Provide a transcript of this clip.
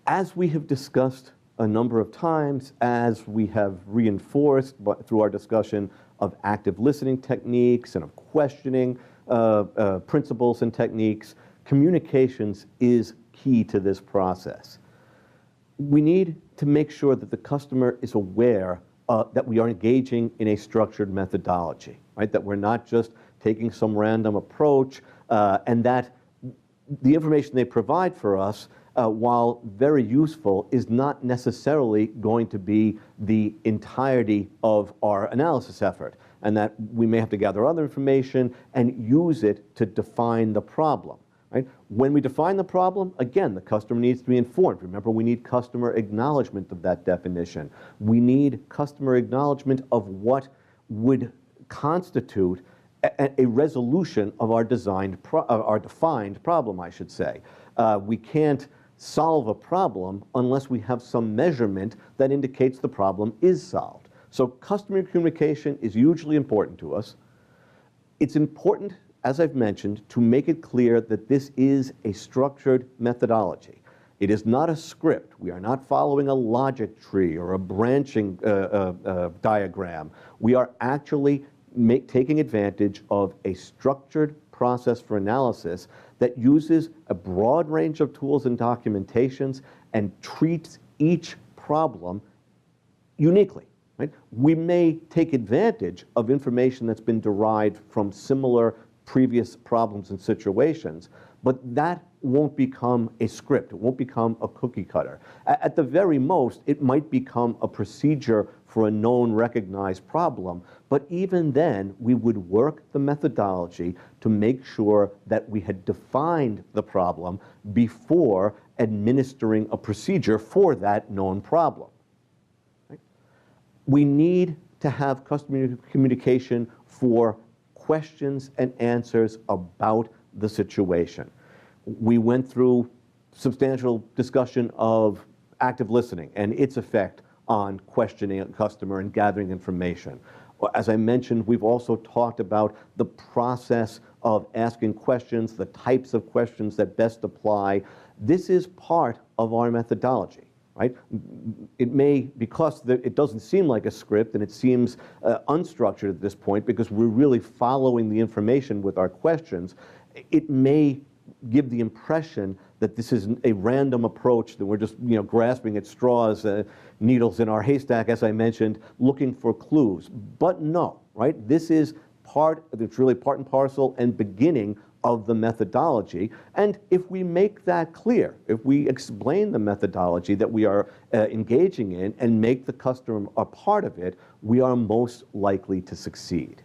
As we have discussed a number of times, as we have reinforced through our discussion of active listening techniques and of questioning principles and techniques, communications is key to this process. We need to make sure that the customer is aware that we are engaging in a structured methodology, right? That we're not just taking some random approach, and that the information they provide for us, while very useful, is not necessarily going to be the entirety of our analysis effort, and that we may have to gather other information and use it to define the problem. Right? When we define the problem, again, the customer needs to be informed. Remember, we need customer acknowledgement of that definition. We need customer acknowledgement of what would constitute a resolution of our defined problem, I should say. We can't solve a problem unless we have some measurement that indicates the problem is solved. So customer communication is hugely important to us. It's important, as I've mentioned, to make it clear that this is a structured methodology. It is not a script. We are not following a logic tree or a branching diagram. We are actually taking advantage of a structured process for analysis that uses a broad range of tools and documentations and treats each problem uniquely. Right? We may take advantage of information that's been derived from similar previous problems and situations, but that won't become a script. It won't become a cookie cutter. At the very most, it might become a procedure for a known, recognized problem, but even then, we would work the methodology to make sure that we had defined the problem before administering a procedure for that known problem. Right? We need to have customer communication for questions and answers about the situation. We went through substantial discussion of active listening and its effect on questioning a customer and gathering information. As I mentioned, we've also talked about the process of asking questions, the types of questions that best apply. This is part of our methodology. Right? It may, because it doesn't seem like a script and it seems unstructured at this point because we're really following the information with our questions, it may give the impression that this is a random approach, that we're just grasping at straws, needles in our haystack, as I mentioned, looking for clues. But no, right? This is it's really part and parcel and beginning of the methodology. And if we make that clear, if we explain the methodology that we are engaging in and make the customer a part of it, we are most likely to succeed.